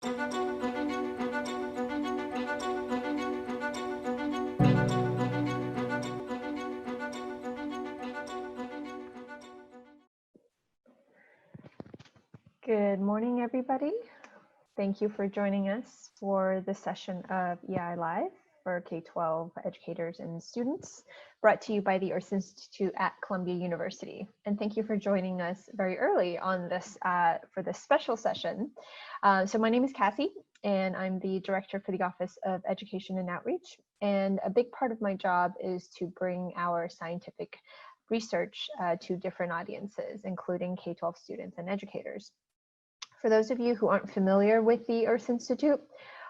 Good morning, everybody. Thank you for joining us for this session of EI Live for K-12 educators and students, brought to you by the Earth Institute at Columbia University. And thank you for joining us very early on this for this special session. So my name is Cassie, and I'm the director for the Office of Education and Outreach. And a big part of my job is to bring our scientific research to different audiences, including K-12 students and educators. For those of you who aren't familiar with the Earth Institute,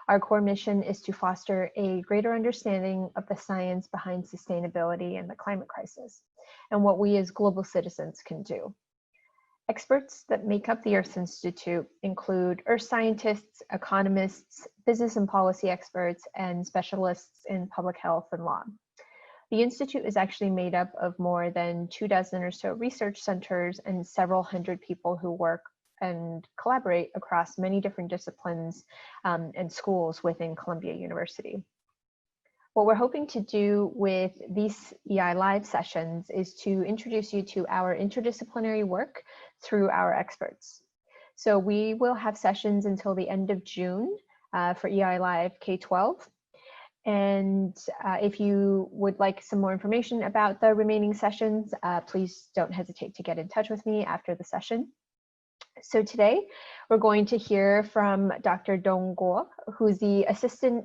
our core mission is to foster a greater understanding of the science behind sustainability and the climate crisis, and what we as global citizens can do. Experts that make up the Earth Institute include earth scientists, economists, business and policy experts, and specialists in public health and law. The Institute is actually made up of more than 24 or so research centers and several hundred people who work and collaborate across many different disciplines and schools within Columbia University. What we're hoping to do with these EI Live sessions is to introduce you to our interdisciplinary work through our experts. So we will have sessions until the end of June for EI Live K-12. And if you would like some more information about the remaining sessions, please don't hesitate to get in touch with me after the session. So today we're going to hear from Dr. Dong Guo, who's the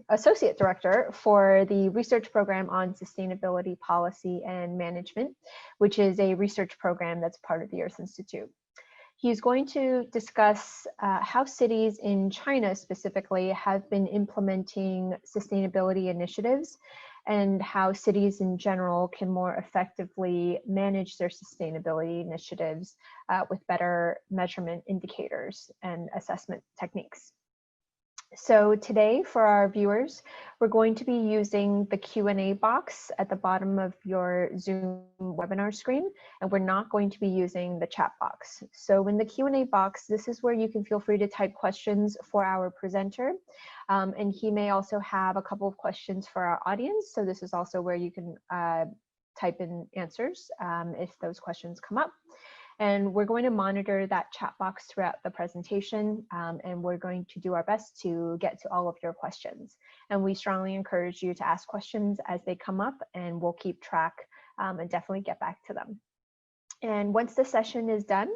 Associate Director for the Research Program on Sustainability Policy and Management, which is a research program that's part of the Earth Institute. He's going to discuss how cities in China specifically have been implementing sustainability initiatives and how cities in general can more effectively manage their sustainability initiatives with better measurement indicators and assessment techniques. So today for our viewers, we're going to be using the Q&A box at the bottom of your Zoom webinar screen, and we're not going to be using the chat box. So in the Q&A box, this is where you can feel free to type questions for our presenter. And he may also have a couple of questions for our audience. So this is also where you can type in answers if those questions come up. And we're going to monitor that chat box throughout the presentation, and we're going to do our best to get to all of your questions. And we strongly encourage you to ask questions as they come up, and we'll keep track and definitely get back to them. And once the session is done,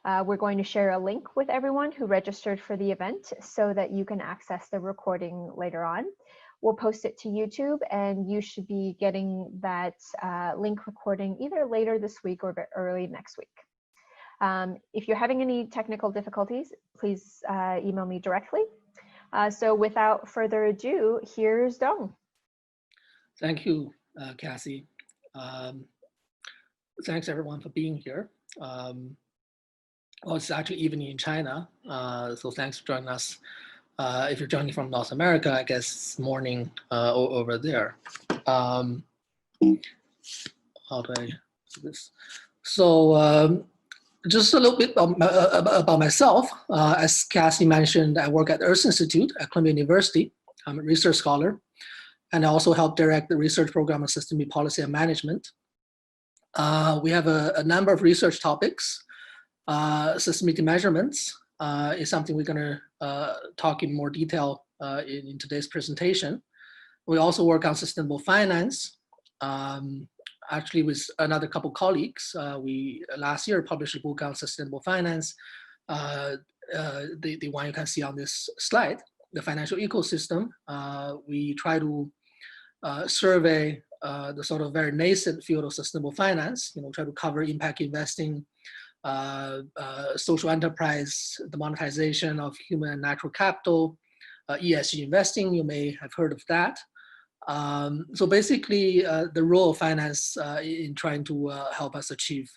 we're going to share a link with everyone who registered for the event so that you can access the recording later on. We'll post it to YouTube, and you should be getting that link recording either later this week or early next week. If you're having any technical difficulties, please email me directly. So without further ado, here's Dong. Thank you, Cassie. Thanks everyone for being here. Well, it's actually evening in China, so thanks for joining us. If you're joining from North America, I guess it's morning over there. How do I do this? So just a little bit about myself. As Cassie mentioned, I work at the Earth Institute at Columbia University. I'm a research scholar, and I also help direct the research program on sustainability policy and management. We have a number of research topics. Sustainability measurements is something we're going to talk in more detail in today's presentation. We also work on sustainable finance. Actually, with another couple colleagues, we last year published a book on sustainable finance, the one you can see on this slide, the financial ecosystem. We try to survey the sort of very nascent field of sustainable finance, try to cover impact investing, social enterprise, the monetization of human and natural capital, ESG investing, you may have heard of that. So basically, the role of finance in trying to help us achieve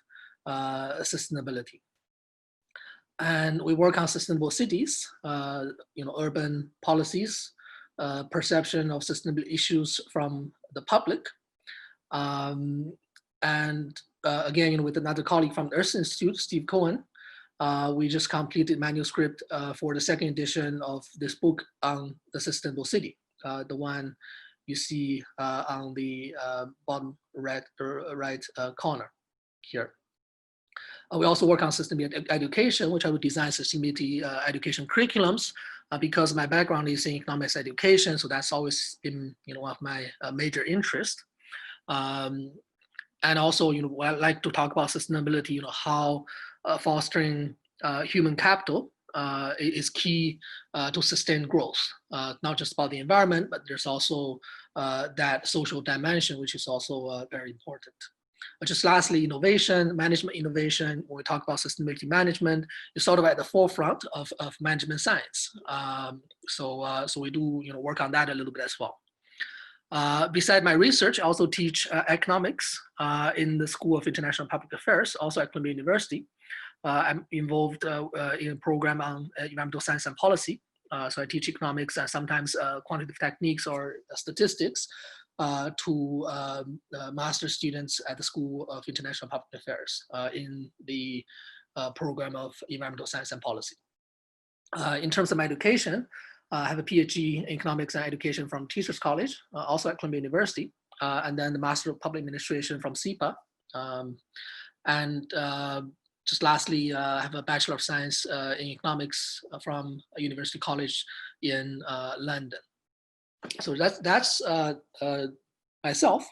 sustainability. And we work on sustainable cities, urban policies, perception of sustainable issues from the public. And again, with another colleague from the Earth Institute, Steve Cohen, we just completed manuscript for the second edition of this book on the sustainable city, the one you see on the bottom right corner here. We also work on sustainability education, which I would design sustainability education curriculums because my background is in economics education, so that's always been one of my major interests. And also, I like to talk about sustainability, how fostering human capital is key to sustain growth, not just about the environment, but there's also that social dimension, which is also very important. Just lastly, innovation, management innovation. When we talk about sustainability management, it's sort of at the forefront of management science. So we do work on that a little bit as well. Beside my research, I also teach economics in the School of International Public Affairs, also at Columbia University. I'm involved in a program on environmental science and policy. So I teach economics and sometimes quantitative techniques or statistics to master students at the School of International Public Affairs in the program of environmental science and policy. In terms of my education, I have a PhD in economics and education from Teachers College, also at Columbia University, and then the Master of Public Administration from SIPA. Just lastly, I have a Bachelor of Science in Economics from a University College in London. So that's myself.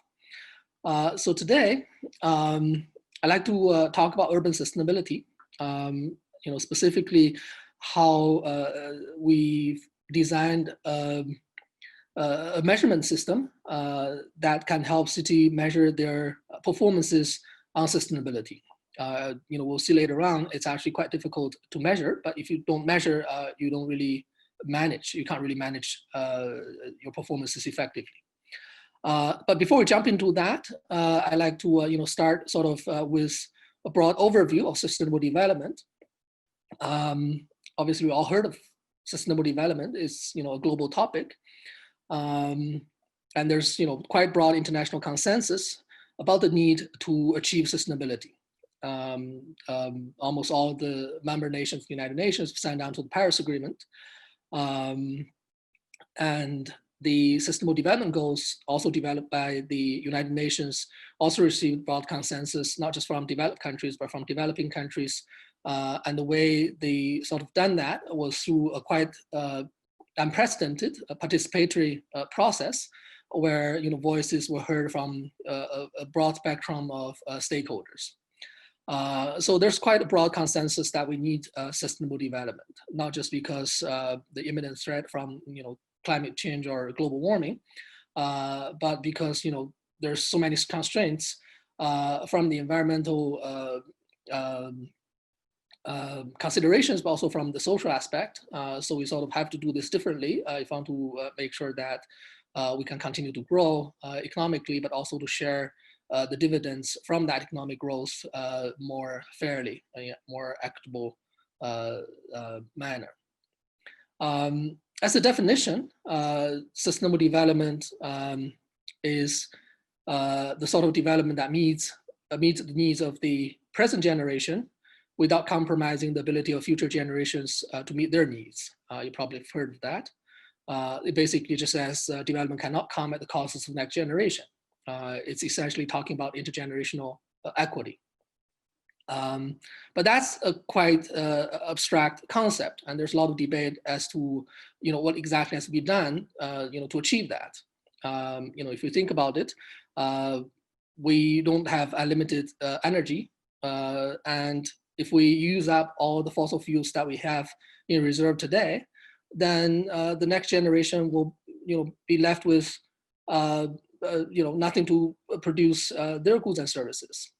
So today, I'd like to talk about urban sustainability, specifically how we've designed a measurement system that can help city measure their performances on sustainability. We'll see later on, it's actually quite difficult to measure, but if you don't measure, you don't really manage. You can't really manage your performances effectively. But before we jump into that, I like to start sort of with a broad overview of sustainable development. Obviously, we all heard of sustainable development. It's a global topic, and there's quite broad international consensus about the need to achieve sustainability. Almost all the member nations of the United Nations signed on to the Paris Agreement. And the Sustainable Development Goals, also developed by the United Nations, also received broad consensus, not just from developed countries, but from developing countries. And the way they sort of done that was through a quite unprecedented participatory process, where voices were heard from a broad spectrum of stakeholders. So there's quite a broad consensus that we need sustainable development, not just because the imminent threat from climate change or global warming, but because there's so many constraints from the environmental considerations, but also from the social aspect. So we sort of have to do this differently if we want to make sure that we can continue to grow economically, but also to share the dividends from that economic growth more fairly, more equitable manner. As a definition, sustainable development is the sort of development that meets the needs of the present generation without compromising the ability of future generations to meet their needs. You probably have heard of that. It basically just says development cannot come at the cost of the next generation. It's essentially talking about intergenerational equity. But that's a quite abstract concept, and there's a lot of debate as to what exactly has to be done to achieve that. If you think about it, we don't have unlimited energy, and if we use up all the fossil fuels that we have in reserve today, then the next generation will be left with nothing to produce their goods and services.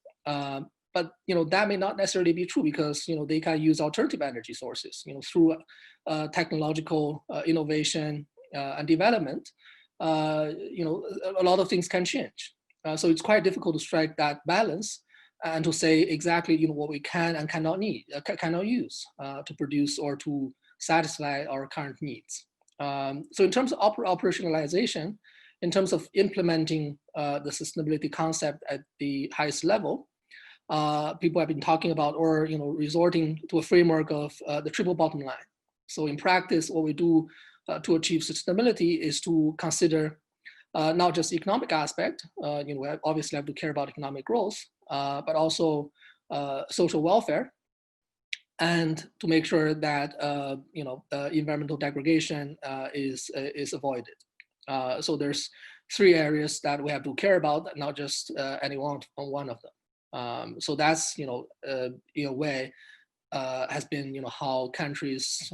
But that may not necessarily be true, because they can use alternative energy sources. Through technological innovation and development, a lot of things can change. So it's quite difficult to strike that balance and to say exactly what we can and cannot use to produce or to satisfy our current needs. So in terms of operationalization, in terms of implementing the sustainability concept at the highest level, people have been talking about, or resorting to a framework of the triple bottom line. So in practice, what we do to achieve sustainability is to consider not just the economic aspect. We obviously have to care about economic growth, but also social welfare, and to make sure that environmental degradation is avoided. So there's 3 areas that we have to care about, not just any one of them. So that's in a way has been how countries,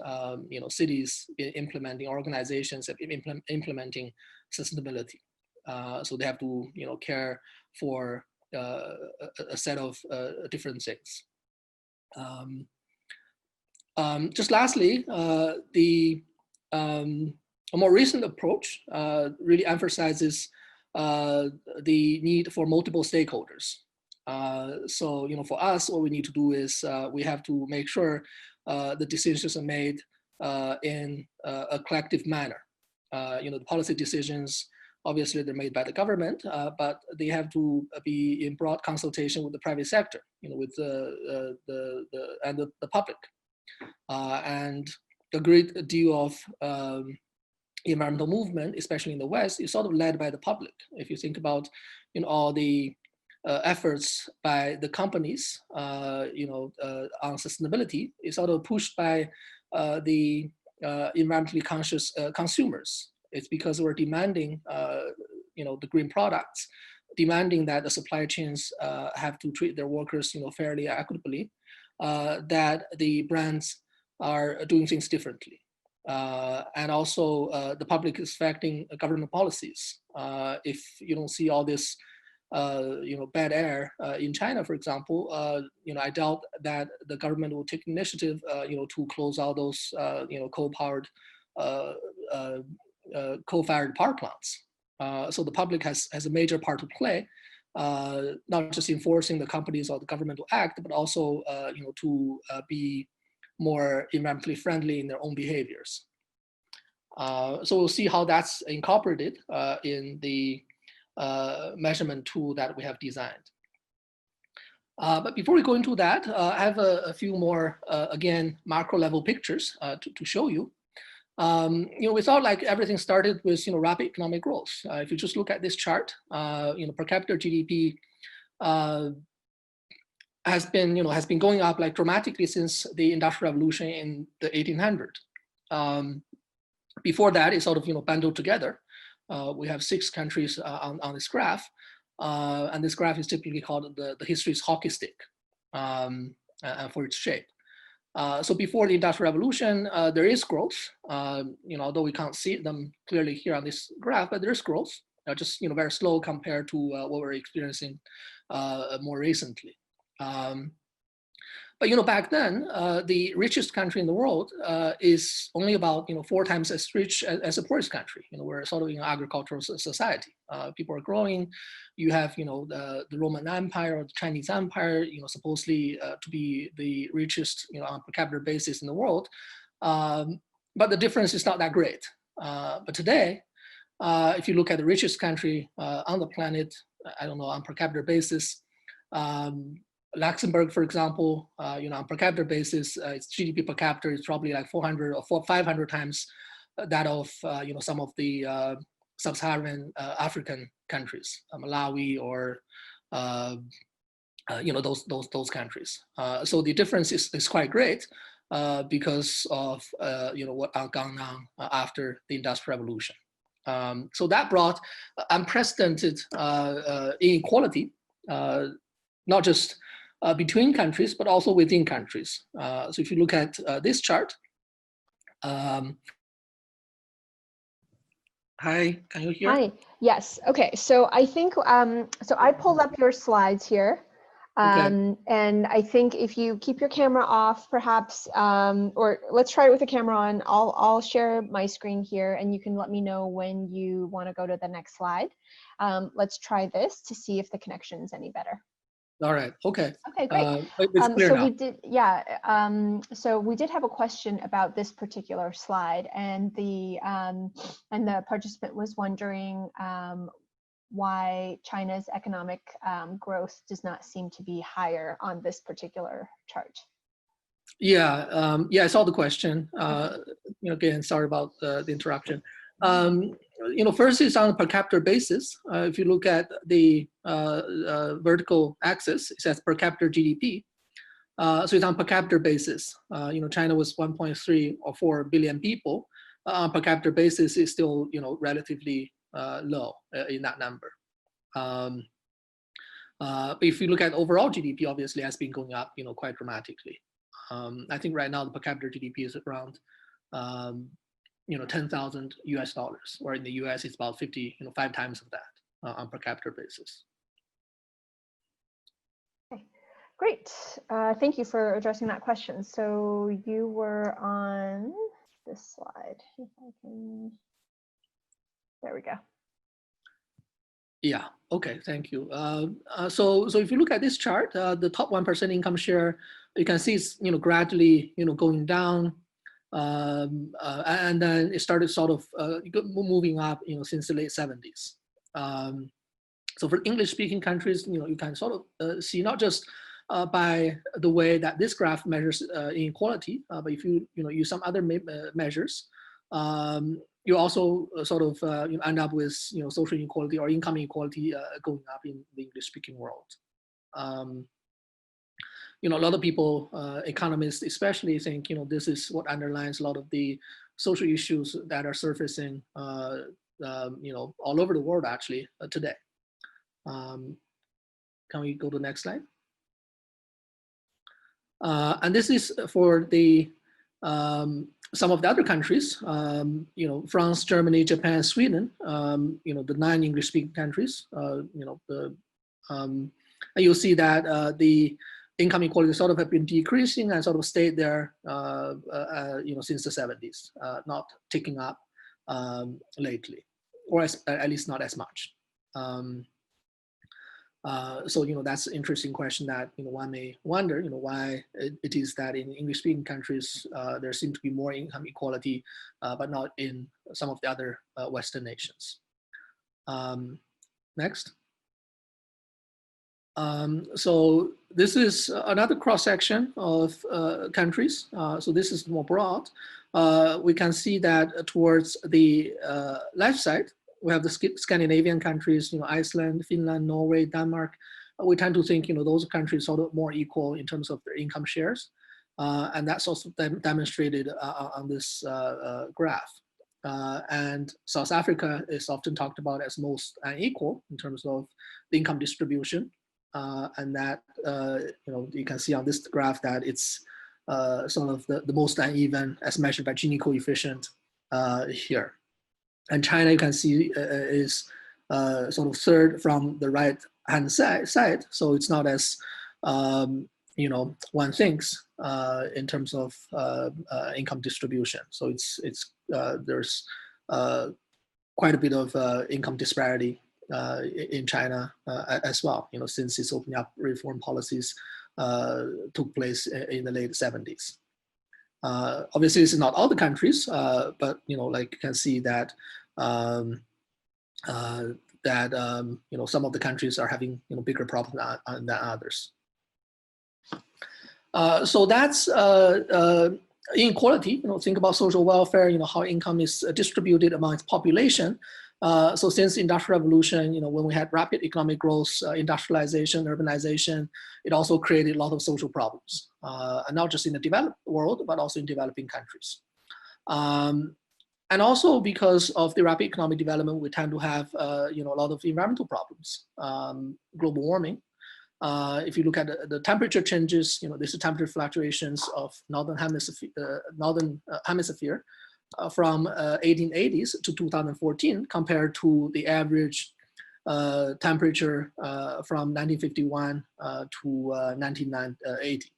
cities implementing, organizations implementing sustainability. So they have to care for a set of different things. Just lastly, a more recent approach really emphasizes the need for multiple stakeholders. So for us, what we need to do is we have to make sure the decisions are made in a collective manner. The policy decisions, obviously they're made by the government, but they have to be in broad consultation with the private sector, with the public. And a great deal of environmental movement, especially in the West, is sort of led by the public. If you think about all the efforts by the companies on sustainability, is sort of pushed by the environmentally conscious consumers. It's because we're demanding the green products, demanding that the supply chains have to treat their workers fairly, equitably, that the brands are doing things differently. And also the public is affecting government policies. If you don't see all this bad air in China, for example, I doubt that the government will take initiative to close all those coal-powered coal-fired power plants. So the public has a major part to play, not just enforcing the companies or the government to act, but also to be more environmentally friendly in their own behaviors. So we'll see how that's incorporated in the measurement tool that we have designed. But before we go into that, I have a few more, again, macro level pictures to show you. We thought like everything started with rapid economic growth. If you just look at this chart, per capita GDP has been going up like dramatically since the Industrial Revolution in the 1800s. Before that, it sort of bundled together. We have 6 countries on this graph, and this graph is typically called the history's hockey stick for its shape. So before the Industrial Revolution, there is growth, although we can't see them clearly here on this graph, but there is growth, just very slow compared to what we're experiencing more recently. But back then, the richest country in the world is only about 4 times as rich as the poorest country. We're sort of an agricultural society. People are growing. You have the Roman Empire or the Chinese Empire, supposedly to be the richest on a per capita basis in the world. But the difference is not that great. But today, if you look at the richest country on the planet, I don't know, on per capita basis, Luxembourg, for example, on per capita basis, its GDP per capita is probably like 400 or 500 times that of some of the sub-Saharan African countries, Malawi or those countries. So the difference is quite great because of what had gone on after the Industrial Revolution. So that brought unprecedented inequality, not just between countries, but also within countries. So if you look at this chart, hi, can you hear? Hi, yes, okay, so I think, so I pulled up your slides here. Okay. And I think if you keep your camera off, perhaps, or let's try it with the camera on, I'll share my screen here and you can let me know when you want to go to the next slide. Let's try this to see if the connection is any better. All right. Okay. Okay, great. It's clear now. We did, yeah. So we did have a question about this particular slide, and the participant was wondering why China's economic growth does not seem to be higher on this particular chart. Yeah, I saw the question. Okay. Again, sorry about the interruption. First is on a per capita basis. If you look at the vertical axis, it says per capita GDP. So it's on per capita basis. China was 1.3 or 4 billion people. On per capita basis is still, relatively low in that number. But if you look at overall GDP, obviously has been going up, quite dramatically. I think right now the per capita GDP is around, 10,000 US dollars, or in the US it's about 5 times of that on per capita basis. Okay, great. Thank you for addressing that question. So you were on this slide. If I can, there we go. Yeah. Okay. Thank you. So if you look at this chart, the top 1% income share, you can see it's gradually going down, and then it started sort of moving up since the late 70s. So for English-speaking countries, you can sort of see not just by the way that this graph measures inequality, but if you use some other measures. You also sort of end up with social inequality or income inequality going up in the English-speaking world. A lot of people, economists especially, think this is what underlines a lot of the social issues that are surfacing all over the world actually today. Can we go to the next slide? And this is for the some of the other countries, France, Germany, Japan, Sweden, the 9 English-speaking countries, you'll see that the income inequality sort of have been decreasing and sort of stayed there, since the 70s, not ticking up lately, or at least not as much. So that's an interesting question that one may wonder why it is that in English-speaking countries there seems to be more income equality, but not in some of the other Western nations. Next. So this is another cross-section of countries. So this is more broad. We can see that towards the left side, we have the Scandinavian countries, Iceland, Finland, Norway, Denmark. We tend to think, those countries sort of more equal in terms of their income shares. And that's also demonstrated on this graph. And South Africa is often talked about as most unequal in terms of the income distribution. And that, you can see on this graph that it's sort of the most uneven as measured by Gini coefficient here. And China, you can see, is sort of third from the right-hand side. So it's not as, one thinks in terms of income distribution. So there's quite a bit of income disparity in China as well, since its opening up reform policies took place in the late 70s. Obviously, this is not all the countries, but like you can see that some of the countries are having bigger problems than others. So that's inequality. Think about social welfare. How income is distributed among its population. So since the Industrial Revolution, when we had rapid economic growth, industrialization, urbanization, it also created a lot of social problems, and not just in the developed world, but also in developing countries. And also because of the rapid economic development, we tend to have a lot of environmental problems, global warming. If you look at the temperature changes, this is temperature fluctuations of northern hemisphere. From 1880s to 2014 compared to the average temperature from 1951 to 1980.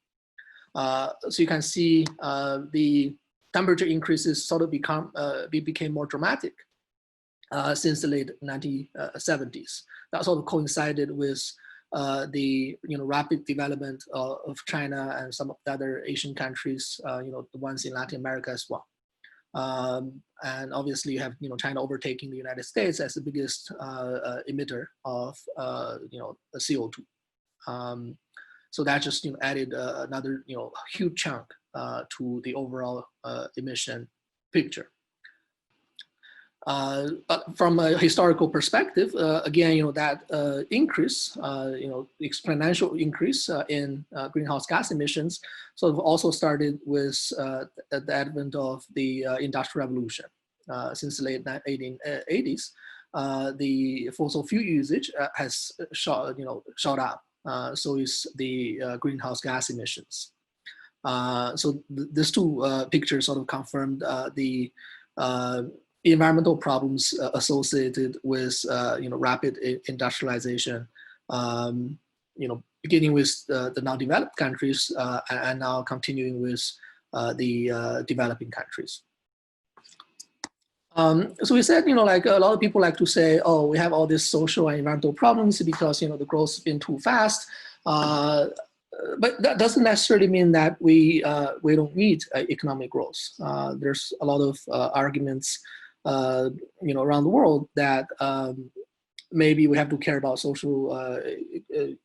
So you can see the temperature increases sort of became more dramatic since the late 1970s. That sort of coincided with the rapid development of China and some of the other Asian countries, the ones in Latin America as well. And obviously you have, China overtaking the United States as the biggest emitter of, CO2. So that just added another huge chunk to the overall emission picture. But from a historical perspective, again, that increase, exponential increase in greenhouse gas emissions sort of also started with the advent of the Industrial Revolution. Since the late 1880s, the fossil fuel usage has shot up. So is the greenhouse gas emissions. So these two pictures sort of confirmed the environmental problems associated with rapid industrialization, beginning with the now-developed countries and now continuing with the developing countries. So we said, like a lot of people like to say, oh, we have all these social and environmental problems because, the growth has been too fast. But that doesn't necessarily mean that we don't need economic growth. There's a lot of arguments, around the world that maybe we have to care about social,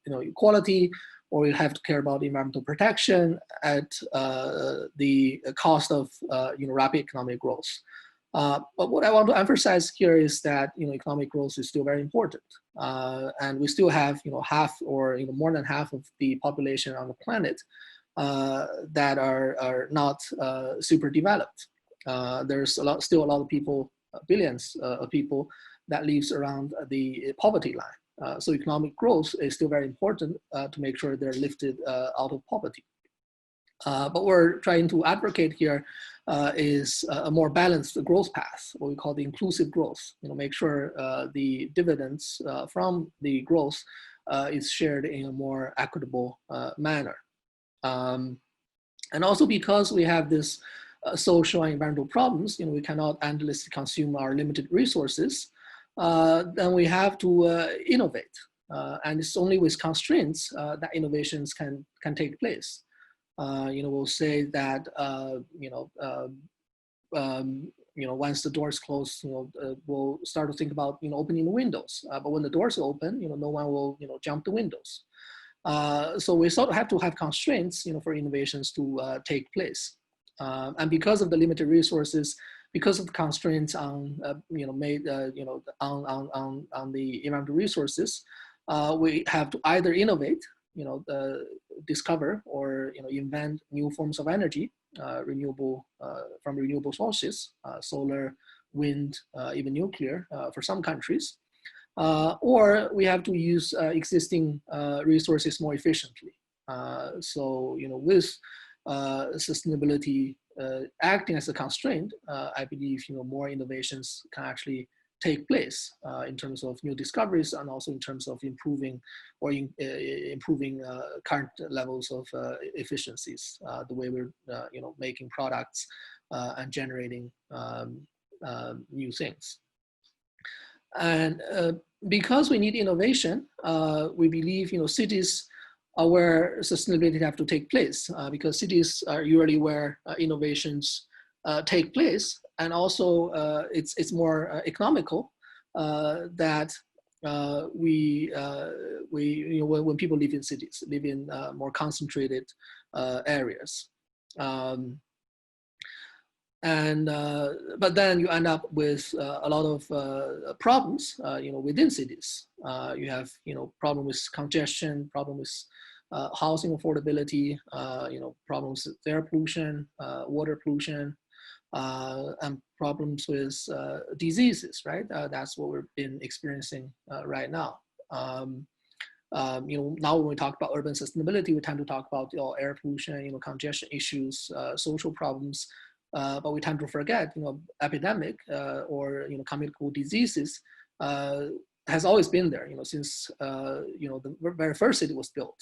equality, or we have to care about environmental protection at the cost of, rapid economic growth. But what I want to emphasize here is that economic growth is still very important, and we still have half or more than half of the population on the planet that are not super developed. There's still a lot of people, billions of people that lives around the poverty line. So economic growth is still very important to make sure they're lifted out of poverty. But what we're trying to advocate here is a more balanced growth path, what we call the inclusive growth. Make sure the dividends from the growth is shared in a more equitable manner. And also because we have this social and environmental problems, we cannot endlessly consume our limited resources, then we have to innovate. And it's only with constraints that innovations can take place. We'll say that, once the doors close, we'll start to think about, opening the windows. But when the doors open, no one will, jump the windows. So we sort of have to have constraints, for innovations to take place. And because of the limited resources, because of the constraints on, made, on the environmental resources, we have to either innovate, discover or invent new forms of energy, renewable from renewable sources, solar, wind, even nuclear for some countries, or we have to use existing resources more efficiently. So with sustainability acting as a constraint, I believe more innovations can actually take place in terms of new discoveries and also in terms of improving or improving current levels of efficiencies, the way we're making products and generating new things. And because we need innovation, we believe cities are where sustainability have to take place, because cities are usually where innovations take place. And also it's more economical that when people live in cities, live in more concentrated areas. But then you end up with a lot of problems, within cities. You have, problem with congestion, problem with housing affordability, problems with air pollution, water pollution, and problems with diseases, right? That's what we've been experiencing right now. Now when we talk about urban sustainability, we tend to talk about air pollution, congestion issues, social problems, but we tend to forget, epidemic or communicable diseases has always been there, since the very first city was built.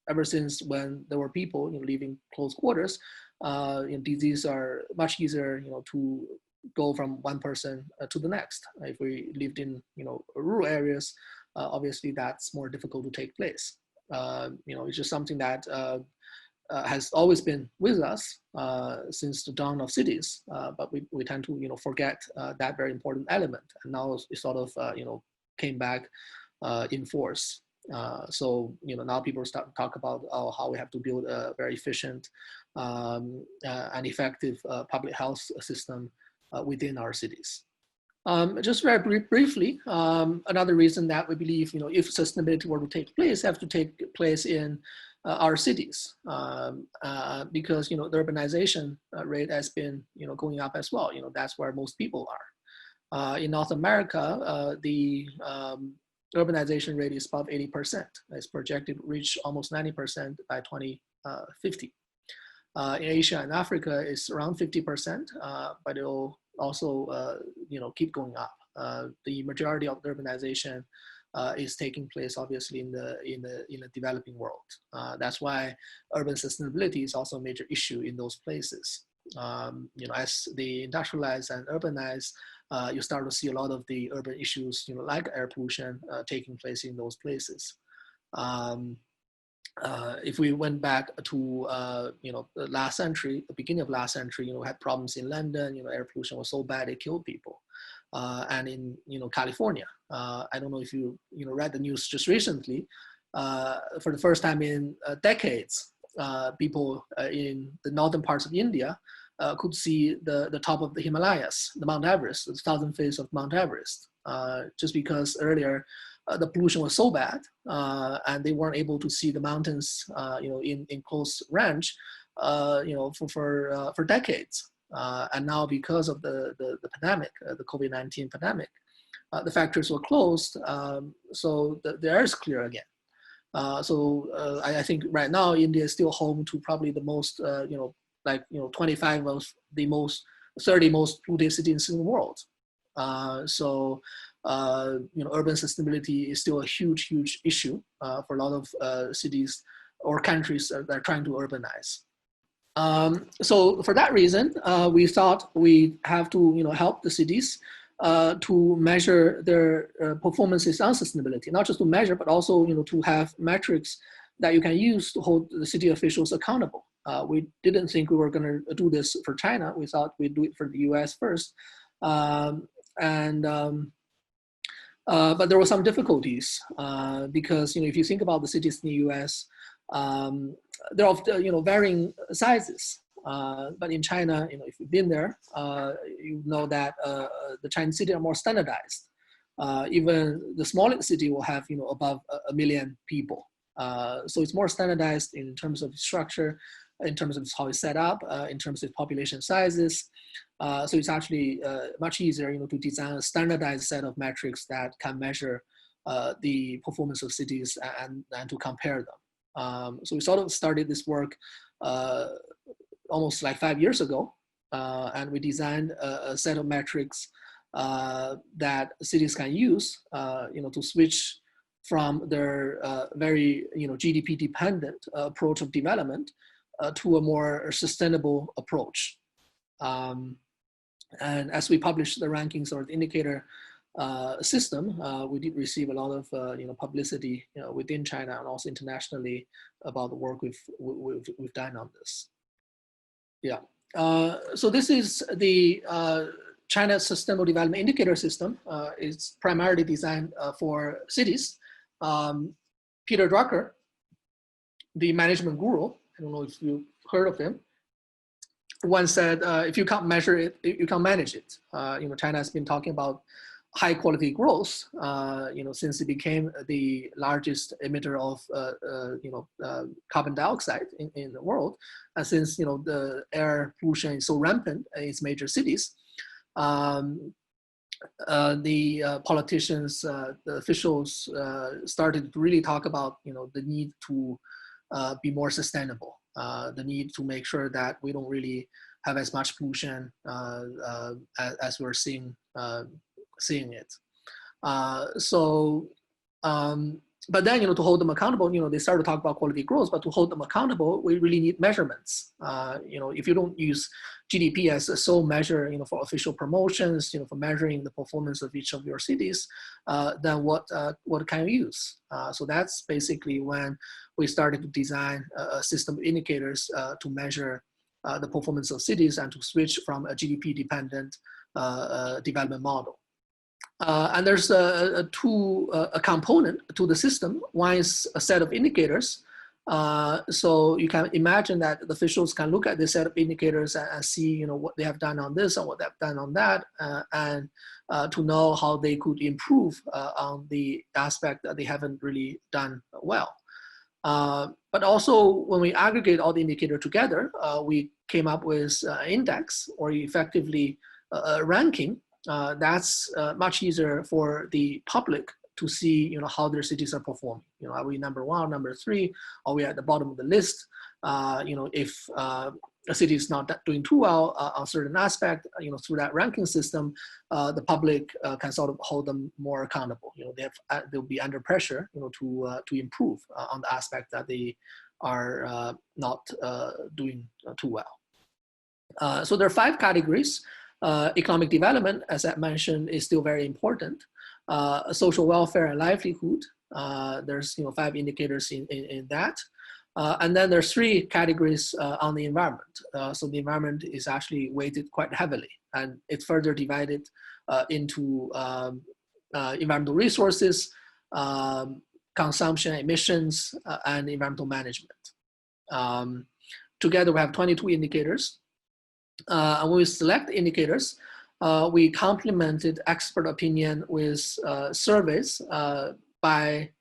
Ever since when there were people living close quarters, diseases are much easier to go from one person to the next. If we lived in rural areas, obviously that's more difficult to take place. It's just something that has always been with us since the dawn of cities, but we tend to forget that very important element, and now it sort of came back in force. So now people start to talk about how we have to build a very efficient and effective public health system within our cities. Just very briefly, another reason that we believe if sustainability were to take place, have to take place in our cities, because the urbanization rate has been going up as well. That's where most people are. In North America, the urbanization rate is above 80%. It's projected to reach almost 90% by 2050. In Asia and Africa, it's around 50%, but it'll also keep going up. The majority of urbanization is taking place obviously in the developing world. That's why urban sustainability is also a major issue in those places. As they industrialize and urbanize, you start to see a lot of the urban issues, like air pollution, taking place in those places. If we went back to the last century, the beginning of last century, we had problems in London. Air pollution was so bad it killed people, and in California. I don't know if you read the news just recently. For the first time in decades, people in the northern parts of India could see the top of the Himalayas, the Mount Everest, the southern face of Mount Everest, just because earlier the pollution was so bad, and they weren't able to see the mountains, in close range, for decades. And now, because of the pandemic, the COVID-19 pandemic, the factories were closed, so the air is clear again. I think right now India is still home to probably the most, 25 of the 30 most polluted cities in the world. Urban sustainability is still a huge issue for a lot of cities or countries that are trying to urbanize. So for that reason, we thought we have to help the cities to measure their performances on sustainability, not just to measure, but also to have metrics that you can use to hold the city officials accountable. We didn't think we were going to do this for China. We thought we'd do it for the US first. But there were some difficulties because if you think about the cities in the US, they're of varying sizes. But in China, if you've been there, you know that the Chinese cities are more standardized. Even the smallest city will have above 1 million people. So it's more standardized in terms of structure, in terms of how it's set up, in terms of population sizes. So it's actually much easier to design a standardized set of metrics that can measure the performance of cities and to compare them. So we sort of started this work almost like 5 years ago, and we designed a set of metrics that cities can use to switch from their very GDP dependent approach of development to a more sustainable approach. And as we published the rankings or the indicator system, we did receive a lot of publicity within China and also internationally about the work we've done on this. Yeah. So this is the China Sustainable Development Indicator System. It's primarily designed for cities. Peter Drucker, the management guru, I don't know if you've heard of him, once said, if you can't measure it, you can't manage it. China has been talking about high quality growth, since it became the largest emitter of, carbon dioxide in the world. And since, the air pollution is so rampant in its major cities, the politicians, the officials started to really talk about, the need to be more sustainable, the need to make sure that we don't really have as much pollution as we're seeing it. But then, to hold them accountable, they start to talk about quality growth, but to hold them accountable, we really need measurements. If you don't use GDP as a sole measure, for official promotions, for measuring the performance of each of your cities, then what can you use? So that's basically when we started to design a system of indicators to measure the performance of cities and to switch from a GDP-dependent development model. And there's a component to the system. One is a set of indicators. So you can imagine that the officials can look at this set of indicators and see, what they have done on this and what they've done on that, and to know how they could improve on the aspect that they haven't really done well. But also, when we aggregate all the indicators together, we came up with an index, or effectively a ranking. That's much easier for the public to see, how their cities are performing. Are we number 1, number 3? Are we at the bottom of the list? If a city is not doing too well on certain aspect, through that ranking system, the public can sort of hold them more accountable. They'll be under pressure, to improve on the aspect that they are not doing too well. So there are 5 categories. Economic development, as I mentioned, is still very important. Social welfare and livelihood, there's 5 indicators in that. And then there's 3 categories on the environment. So the environment is actually weighted quite heavily, and it's further divided into environmental resources, consumption, emissions, and environmental management. Together we have 22 indicators. And when we select indicators, we complemented expert opinion with surveys by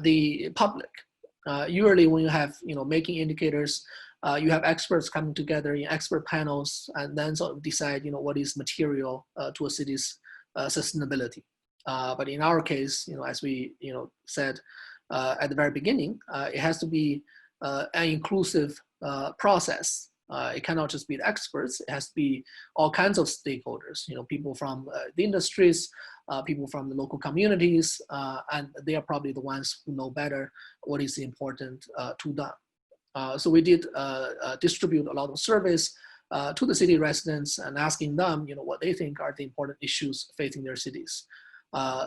the public. Usually when you have, making indicators, you have experts coming together in expert panels and then sort of decide, what is material to a city's sustainability. But in our case, as we, said at the very beginning, it has to be an inclusive process. It cannot just be the experts. It has to be all kinds of stakeholders, people from the industries, people from the local communities, and they are probably the ones who know better what is important to them. So we did distribute a lot of surveys to the city residents and asking them, what they think are the important issues facing their cities.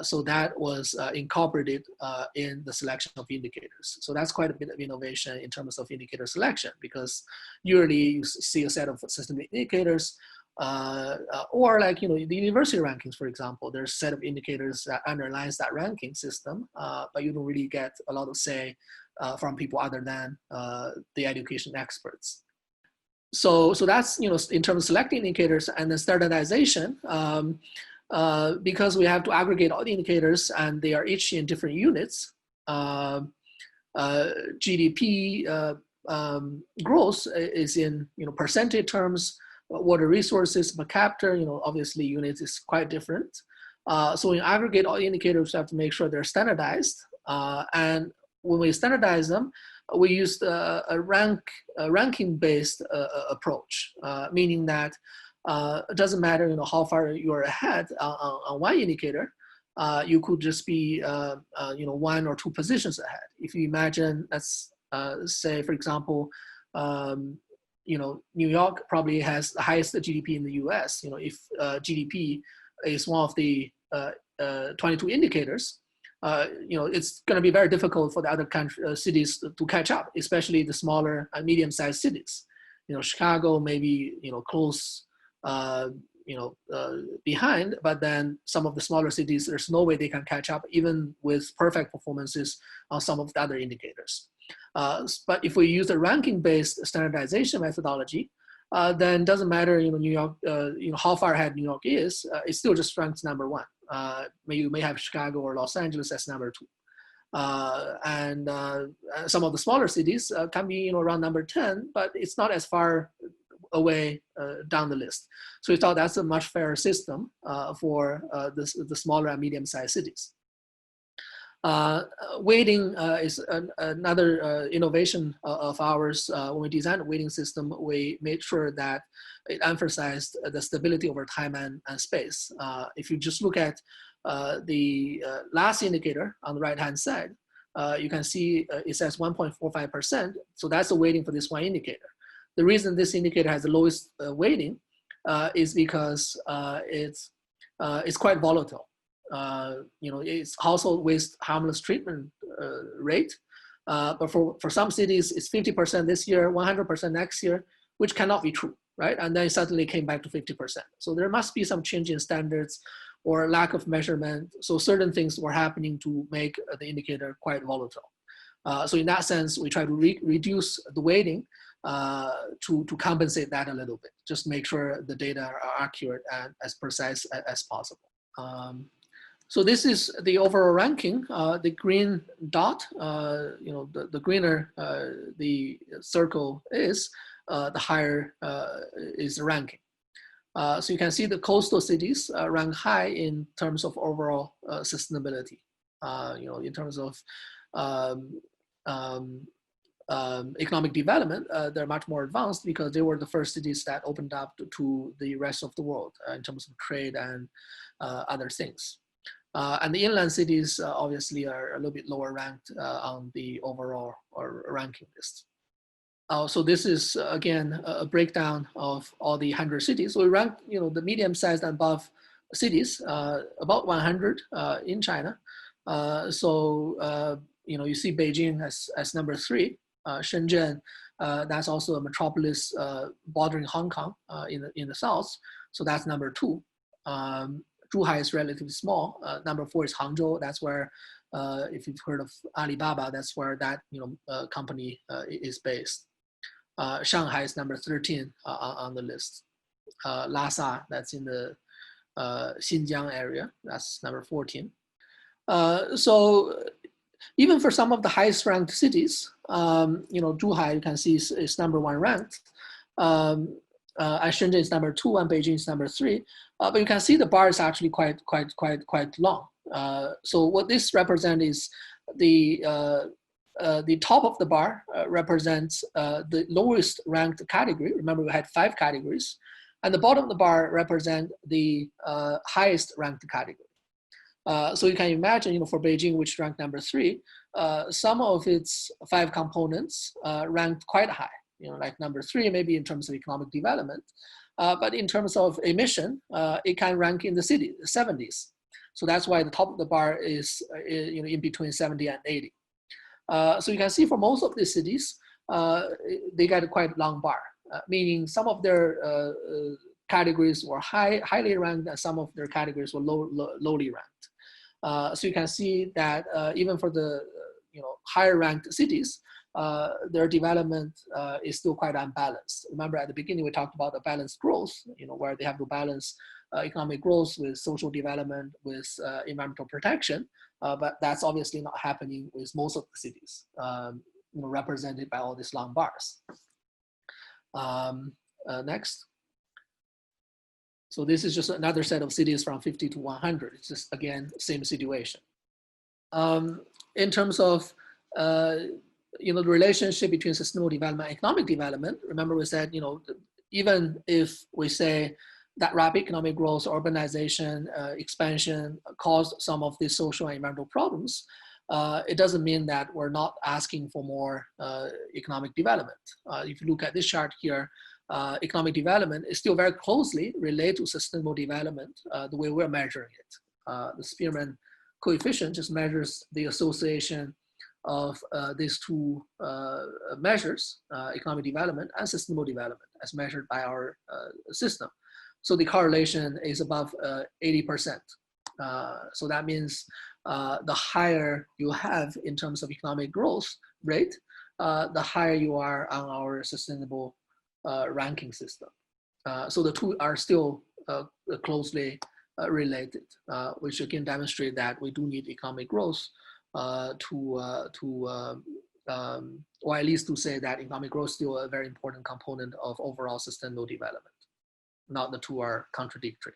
So that was incorporated in the selection of indicators. So that's quite a bit of innovation in terms of indicator selection, because usually you see a set of systemic indicators, or like, the university rankings, for example, there's a set of indicators that underlies that ranking system, but you don't really get a lot of say from people other than the education experts. So that's, in terms of selecting indicators. And then standardization, because we have to aggregate all the indicators and they are each in different units. GDP growth is in percentage terms. Water resources per capita, obviously units is quite different. So when you aggregate all the indicators, we have to make sure they're standardized. And when we standardize them, we used a ranking-based approach, meaning that it doesn't matter, how far you're ahead on one indicator. You could just be, 1 or 2 positions ahead. If you imagine, let's say, for example, New York probably has the highest GDP in the U.S. If GDP is one of the 22 indicators, it's going to be very difficult for the other cities to catch up, especially the smaller and medium-sized cities. Chicago maybe close. Behind, but then some of the smaller cities, there's no way they can catch up, even with perfect performances on some of the other indicators. But if we use a ranking-based standardization methodology, then it doesn't matter, New York, how far ahead New York is, it still just ranks number 1. You may have Chicago or Los Angeles as number 2. And some of the smaller cities can be, around number 10, but it's not as far away down the list. So we thought that's a much fairer system for the smaller and medium-sized cities. Weighting is another innovation of ours. When we designed a weighting system, we made sure that it emphasized the stability over time and space. If you just look at the last indicator on the right-hand side, you can see it says 1.45%. So that's the weighting for this one indicator. The reason this indicator has the lowest weighting is because it's quite volatile. It's household waste harmless treatment rate. But for some cities, it's 50% this year, 100% next year, which cannot be true, right? And then it suddenly came back to 50%. So there must be some change in standards or lack of measurement. So certain things were happening to make the indicator quite volatile. So in that sense, we try to reduce the weighting to compensate that a little bit. Just make sure the data are accurate and as precise as possible. So this is the overall ranking. The green dot, the greener the circle is, the higher is the ranking. So you can see the coastal cities rank high in terms of overall sustainability. In terms of economic development, they're much more advanced because they were the first cities that opened up to the rest of the world in terms of trade and other things. And the inland cities obviously are a little bit lower ranked on the overall ranking list. So this is again a breakdown of all the 100 cities. So we ranked, the medium-sized and above cities, about 100 in China. You see Beijing as number 3. Shenzhen, that's also a metropolis bordering Hong Kong in the south. So that's number 2. Zhuhai is relatively small. Number 4 is Hangzhou. That's where, if you've heard of Alibaba, that's where that company is based. Shanghai is number 13 on the list. Lhasa, that's in the Xinjiang area, that's number 14. So even for some of the highest ranked cities, Zhuhai, you can see is number 1 ranked. Shenzhen is number 2 and Beijing is number 3. But you can see the bar is actually quite long. So what this represents is the top of the bar represents the lowest ranked category. Remember, we had 5 categories. And the bottom of the bar represents the highest ranked category. So you can imagine, for Beijing, which ranked number 3, some of its 5 components ranked quite high. Like number 3, maybe in terms of economic development. But in terms of emission, it can rank in the 70s. So that's why the top of the bar is in between 70 and 80. So you can see for most of these cities, they got a quite long bar, meaning some of their categories were highly ranked and some of their categories were lowly ranked. So you can see that even for the higher ranked cities, their development is still quite unbalanced. Remember at the beginning we talked about the balanced growth, where they have to balance economic growth with social development, with environmental protection, but that's obviously not happening with most of the cities, represented by all these long bars. Next. So this is just another set of cities from 50 to 100. It's just, again, same situation. In terms of the relationship between sustainable development and economic development, remember we said, even if we say that rapid economic growth, urbanization, expansion caused some of these social and environmental problems, it doesn't mean that we're not asking for more economic development. If you look at this chart here, economic development is still very closely related to sustainable development, the way we're measuring it. The Spearman coefficient just measures the association of these 2 measures, economic development and sustainable development, as measured by our system. So the correlation is above 80%. So that means the higher you have in terms of economic growth rate, the higher you are on our sustainable ranking system. So the 2 are still closely related, which again demonstrate that we do need economic growth or at least to say that economic growth is still a very important component of overall sustainable development. Not the 2 are contradictory.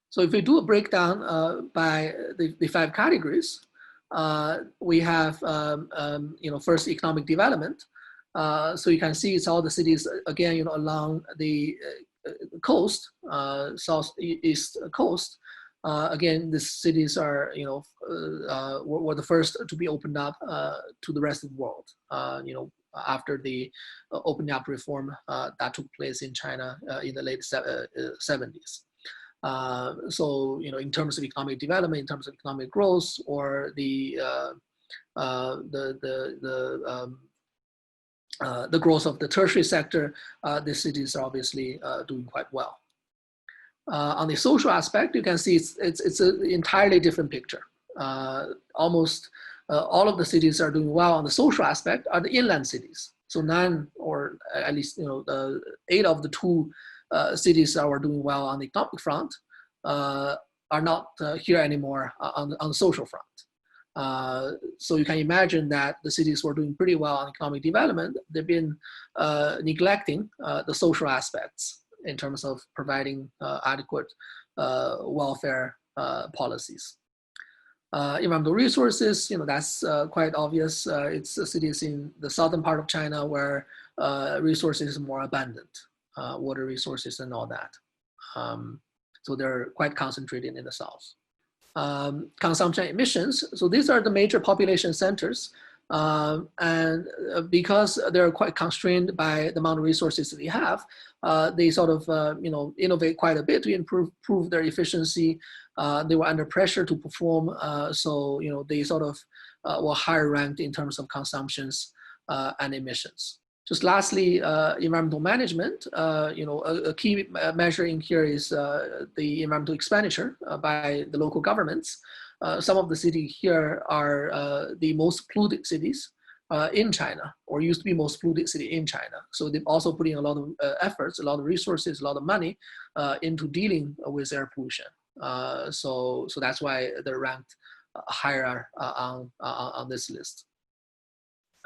So if we do a breakdown by the 5 categories, we have first economic development. So you can see it's all the cities again along the coast, southeast coast. Again, these cities are, were the first to be opened up to the rest of the world. After the opening up reform that took place in China in the late 70s. So, in terms of economic development, in terms of economic growth, or the growth of the tertiary sector, the cities are obviously doing quite well. On the social aspect, you can see it's an entirely different picture. Almost all of the cities are doing well on the social aspect are the inland cities. So none, or at least 8 of the 2 cities that are doing well on the economic front are not here anymore on the social front. So you can imagine that the cities were doing pretty well on economic development. They've been neglecting the social aspects in terms of providing adequate welfare policies. Environmental resources, that's quite obvious. It's cities in the southern part of China where resources are more abundant, water resources and all that. So they're quite concentrated in the south. Consumption emissions, so these are the major population centers. And because they're quite constrained by the amount of resources that they have, they sort of innovate quite a bit to improve their efficiency. They were under pressure to perform, so they sort of were higher ranked in terms of consumptions and emissions. Just lastly, environmental management. A key measure in here is the environmental expenditure by the local governments. Some of the cities here are the most polluted cities in China, or used to be most polluted city in China. So they've also put in a lot of efforts, a lot of resources, a lot of money into dealing with air pollution. So that's why they're ranked higher on this list.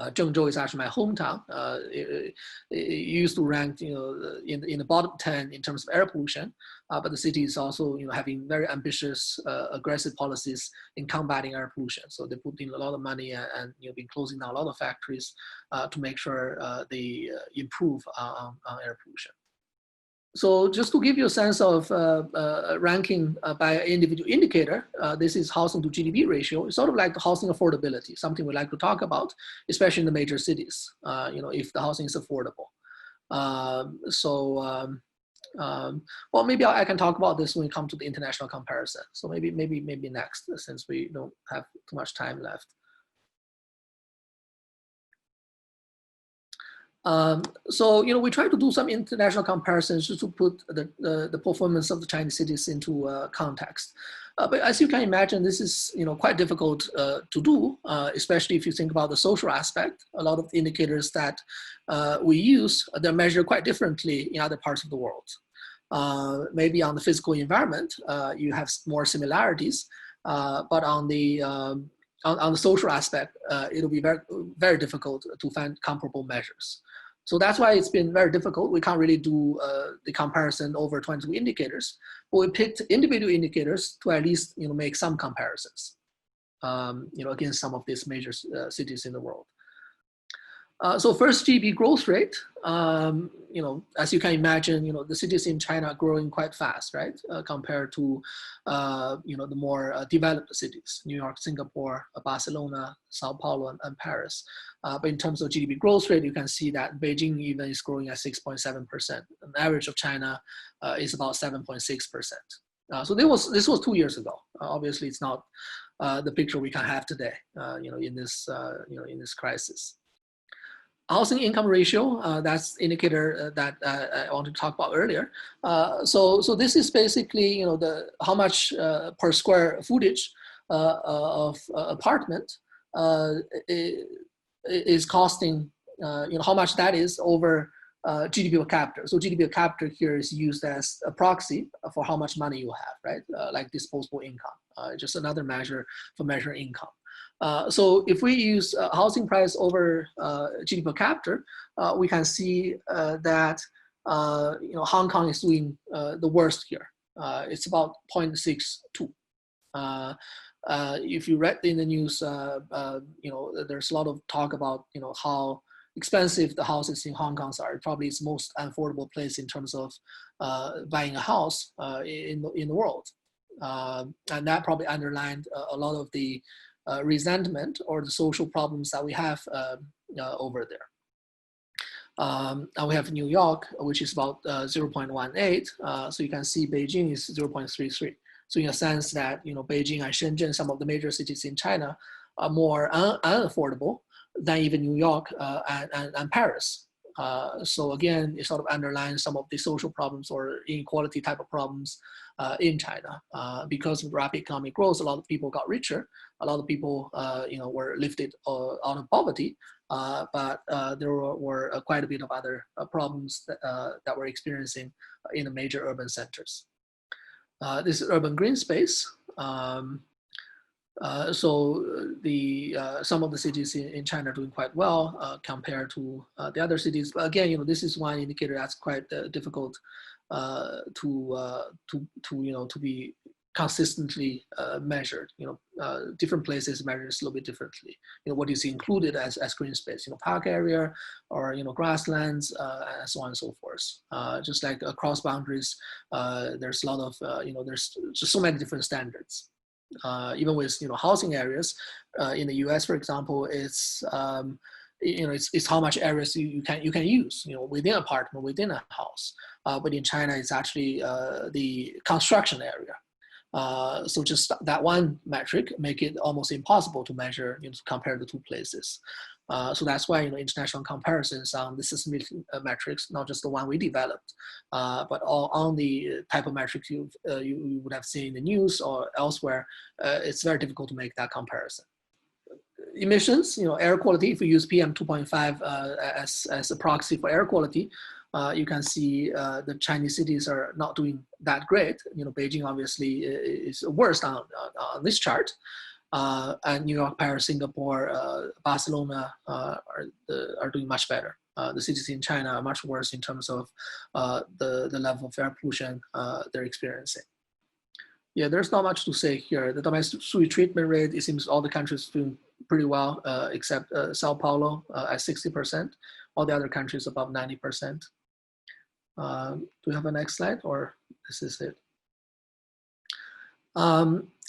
Zhengzhou is actually my hometown. It used to rank, in the bottom 10 in terms of air pollution, but the city is also, having very ambitious, aggressive policies in combating air pollution. So they put in a lot of money and been closing down a lot of factories to make sure they improve on air pollution. So just to give you a sense of ranking by individual indicator, this is housing to GDP ratio. It's sort of like the housing affordability, something we like to talk about, especially in the major cities, if the housing is affordable. Well, maybe I can talk about this when we come to the international comparison. So maybe next, since we don't have too much time left. So we try to do some international comparisons just to put the performance of the Chinese cities into context. But as you can imagine, this is quite difficult to do, especially if you think about the social aspect. A lot of the indicators that we use, they're measured quite differently in other parts of the world. Maybe on the physical environment, you have more similarities, but on the social aspect, it'll be very, very difficult to find comparable measures. So that's why it's been very difficult. We can't really do the comparison over 22 indicators, but we picked individual indicators to at least make some comparisons, against some of these major cities in the world. So first, GDP growth rate. As you can imagine, the cities in China are growing quite fast, right? Compared to, the more developed cities, New York, Singapore, Barcelona, Sao Paulo, and Paris. But in terms of GDP growth rate, you can see that Beijing even is growing at 6.7%. The average of China is about 7.6%. So this was 2 years ago. Obviously, it's not the picture we can have today. In this crisis. Housing income ratio, that's indicator that I wanted to talk about earlier. So this is basically how much per square footage of apartment is costing, how much that is over GDP per capita. So GDP per capita here is used as a proxy for how much money you have, right? Like disposable income, just another measure for measuring income. So if we use housing price over GDP per capita, we can see that Hong Kong is doing the worst here. It's about 0.62. If you read in the news, there's a lot of talk about how expensive the houses in Hong Kong are. Probably it's the most affordable place in terms of buying a house in the world. And that probably underlined a lot of the resentment or the social problems that we have over there. And we have New York, which is about 0.18. So you can see Beijing is 0.33. So in a sense that, Beijing and Shenzhen, some of the major cities in China, are more unaffordable than even New York and Paris. So again, it sort of underlines some of the social problems or inequality type of problems in China. Because of rapid economic growth, a lot of people got richer. A lot of people, were lifted out of poverty. But there were quite a bit of other problems that we're experiencing in the major urban centers. This is urban green space. So some of the cities in China are doing quite well compared to the other cities. But again, this is one indicator that's quite difficult to be consistently measured. Different places measure this a little bit differently. What is included as green space? Park area or grasslands and so on and so forth. Just like across boundaries, there's a lot of there's just so many different standards. Even with housing areas in the U.S., for example, it's it's how much areas you can use within an apartment, within a house. But in China, it's actually the construction area. So just that one metric make it almost impossible to measure, to compare the two places. So that's why international comparisons on the systemic metrics, not just the one we developed, but all on the type of metrics you would have seen in the news or elsewhere, it's very difficult to make that comparison. Emissions, air quality. If we use PM 2.5 as a proxy for air quality, you can see the Chinese cities are not doing that great. Beijing obviously is worst on this chart, and New York, Paris, Singapore, Barcelona are doing much better. The cities in China are much worse in terms of the level of air pollution they're experiencing. Yeah, there's not much to say here. The domestic sewage treatment rate, it seems all the countries doing pretty well, except Sao Paulo at 60%. All the other countries above 90%. Do we have a next slide, or this is it?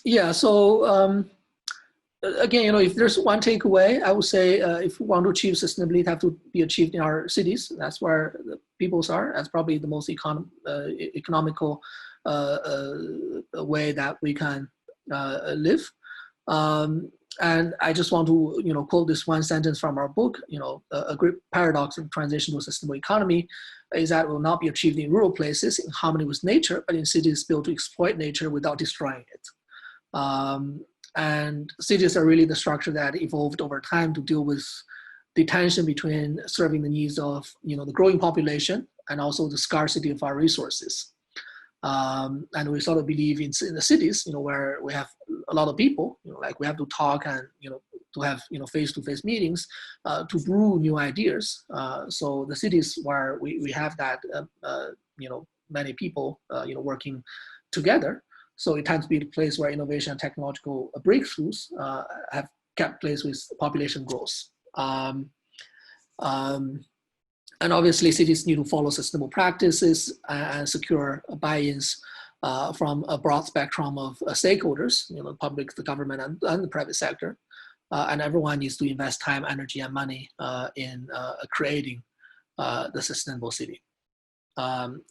Yeah, so again, if there's one takeaway, I would say if we want to achieve sustainability, it have to be achieved in our cities. That's where the peoples are. That's probably the most economical way that we can live. And I just want to, quote this one sentence from our book. A great paradox of transition to a sustainable economy is that it will not be achieved in rural places in harmony with nature, but in cities built to exploit nature without destroying it. And cities are really the structure that evolved over time to deal with the tension between serving the needs of the growing population and also the scarcity of our resources. And we sort of believe in the cities, where we have a lot of people, like we have to talk and to have face-to-face meetings to brew new ideas. So the cities where we have that many people working together. So it tends to be the place where innovation and technological breakthroughs have kept place with population growth. And obviously, cities need to follow sustainable practices and secure buy-ins from a broad spectrum of stakeholders, the public, the government, and the private sector. And everyone needs to invest time, energy, and money in creating the sustainable city.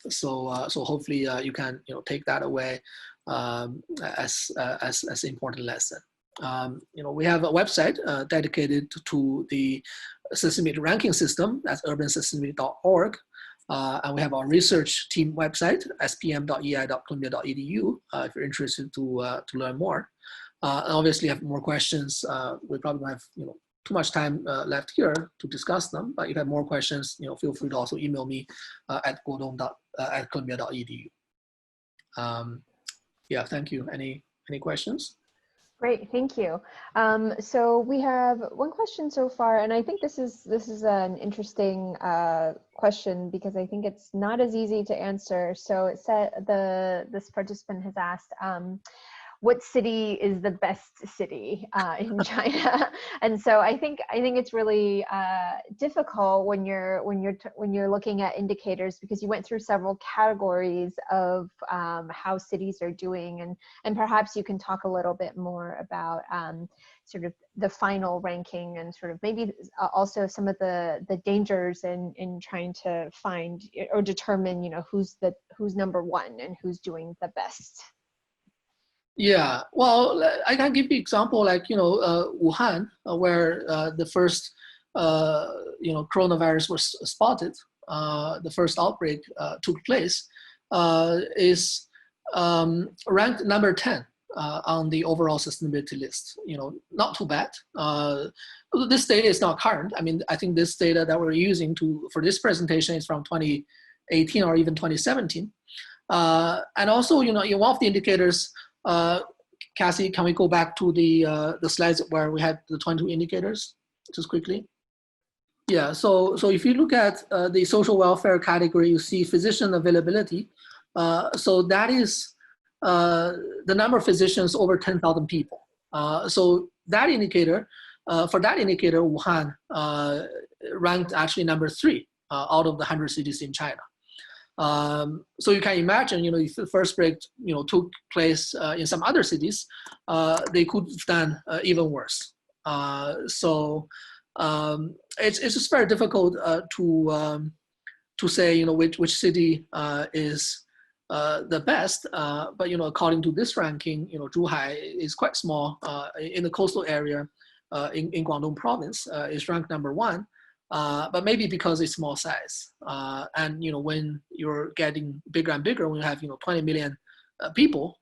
So hopefully you can take that away as an important lesson. We have a website dedicated to the sustainability ranking system. That's urbansustainability.org. And we have our research team website, spm.ei.columbia.edu, if you're interested to learn more. And obviously, if you have more questions, we probably don't have too much time left here to discuss them. But if you have more questions, feel free to also email me at godong@columbia.edu. Yeah, thank you. Any questions? Great, thank you. So we have one question so far, and I think this is an interesting question because I think it's not as easy to answer. So it said this participant has asked, what city is the best city in China. And so I think it's really difficult when you're looking at indicators, because you went through several categories of how cities are doing, and perhaps you can talk a little bit more about sort of the final ranking, and sort of maybe also some of the dangers in trying to find or determine, who's number one and who's doing the best. Yeah, well, I can give you example like, Wuhan, where the first, coronavirus was spotted, the first outbreak took place, is ranked number 10 on the overall sustainability list. Not too bad. This data is not current. I mean, I think this data that we're using for this presentation is from 2018 or even 2017. And also, in one of the indicators, Cassie, can we go back to the slides where we had the 22 indicators, just quickly? Yeah, so if you look at the social welfare category, you see physician availability. So that is the number of physicians over 10,000 people. So that indicator, for that indicator, Wuhan ranked actually number 3 out of the 100 cities in China. So you can imagine, if the first break, took place in some other cities, they could have done even worse. So it's just very difficult to say, which city is the best. But according to this ranking, Zhuhai is quite small in the coastal area in Guangdong province, is ranked number 1. But maybe because it's small size, and when you're getting bigger and bigger, when you have 20 million people,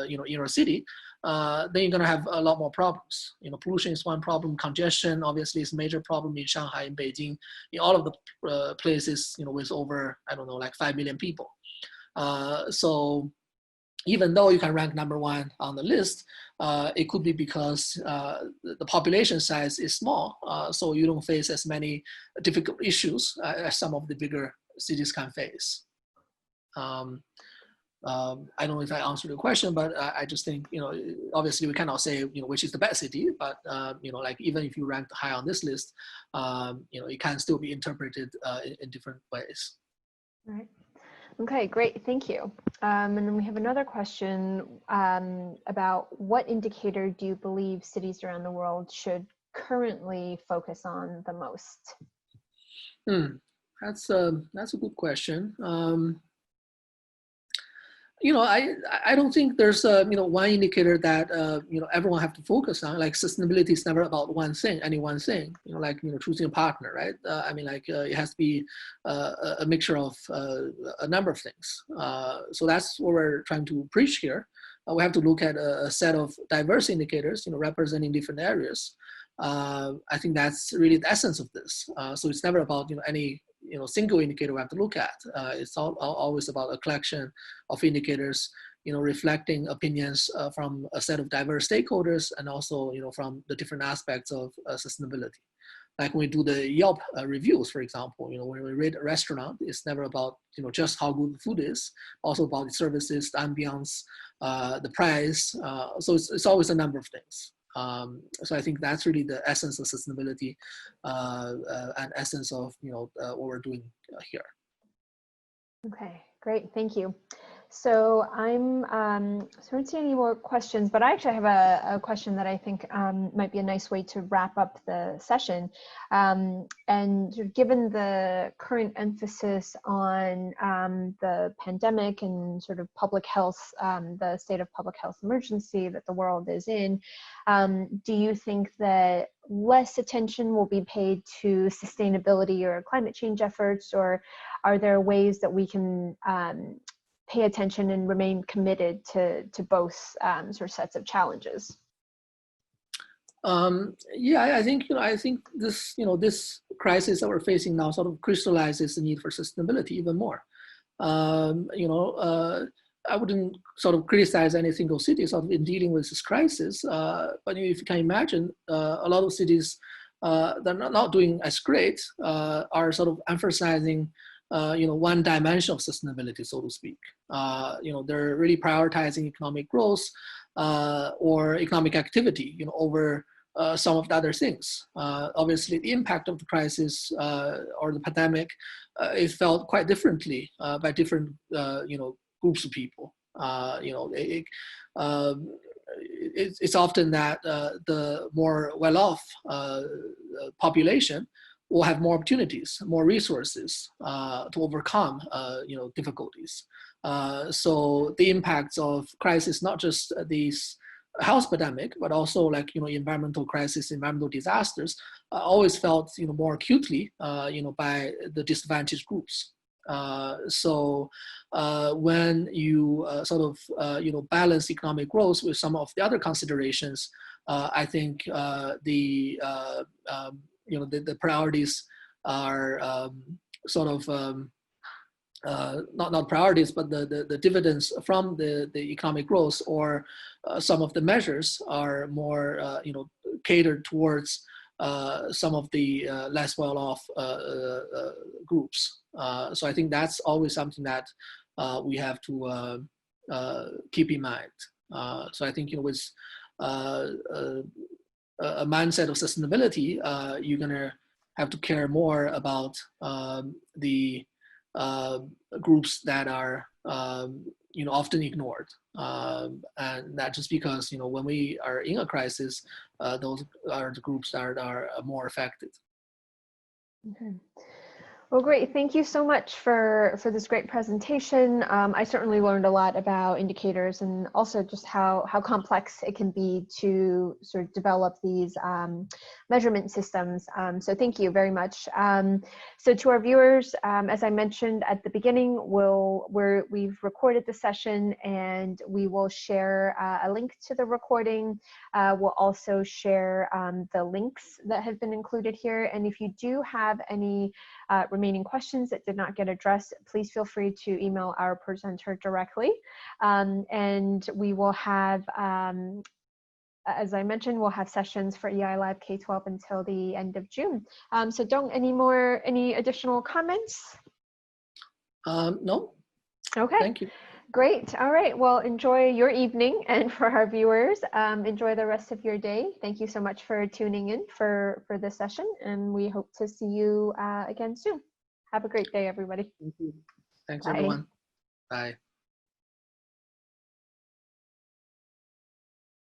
in your city, then you're gonna have a lot more problems. Pollution is one problem. Congestion obviously is a major problem in Shanghai, in Beijing, in all of the places with over, I don't know, like 5 million people. So even though you can rank number 1 on the list, it could be because the population size is small, so you don't face as many difficult issues as some of the bigger cities can face. I don't know if I answered the question, but I just think, obviously we cannot say, which is the best city, but, like even if you rank high on this list, it can still be interpreted in different ways. Right. Okay, great, thank you. And then we have another question about what indicator do you believe cities around the world should currently focus on the most? That's a good question. I don't think there's one indicator that everyone have to focus on. Like sustainability is never about any one thing. Like choosing a partner, right? I mean, like it has to be a mixture of a number of things. So that's what we're trying to preach here. We have to look at a set of diverse indicators, representing different areas. I think that's really the essence of this. So it's never about any single indicator we have to look at. It's always about a collection of indicators, reflecting opinions from a set of diverse stakeholders, and also from the different aspects of sustainability. Like when we do the Yelp reviews, for example, when we rate a restaurant, it's never about just how good the food is, also about the services, the ambiance, the price. So it's always a number of things. So I think that's really the essence of sustainability and essence of what we're doing here. Okay, great, thank you. So I don't see any more questions, but I actually have a question that I think might be a nice way to wrap up the session. And given the current emphasis on the pandemic and sort of public health, the state of public health emergency that the world is in, do you think that less attention will be paid to sustainability or climate change efforts, or are there ways that we can pay attention and remain committed to both sort of sets of challenges? Yeah, I think this this crisis that we're facing now sort of crystallizes the need for sustainability even more. I wouldn't sort of criticize any single city sort of in dealing with this crisis, but if you can imagine, a lot of cities that are not doing as great are sort of emphasizing one dimension of sustainability, so to speak. They're really prioritizing economic growth, or economic activity, over some of the other things. Obviously, the impact of the crisis or the pandemic is felt quite differently by different groups of people. It's often that the more well-off population will have more opportunities, more resources to overcome difficulties. So the impacts of crisis, not just these health pandemic, but also like environmental crisis, environmental disasters, always felt more acutely by the disadvantaged groups. So when you sort of balance economic growth with some of the other considerations, I think the priorities are sort of not priorities, but the dividends from the economic growth or some of the measures are more catered towards some of the less well-off groups. So I think that's always something that we have to keep in mind. So I think with a mindset of sustainability, you're gonna have to care more about the groups that are often ignored, and not just because when we are in a crisis, those are the groups that are more affected. Okay. Well, great. Thank you so much for this great presentation. I certainly learned a lot about indicators and also just how complex it can be to sort of develop these measurement systems. So thank you very much. So to our viewers, as I mentioned at the beginning, we've recorded the session and we will share a link to the recording. We'll also share the links that have been included here. And if you do have any remaining questions that did not get addressed, please feel free to email our presenter directly. And we will have, as I mentioned, we'll have sessions for EI Live K-12 until the end of June. So Dong, any additional comments? No. Okay. Thank you. Great. All right. Well, enjoy your evening, and for our viewers, enjoy the rest of your day. Thank you so much for tuning in for this session, and we hope to see you again soon. Have a great day, everybody. Thank you. Thanks, Bye. everyone. Bye.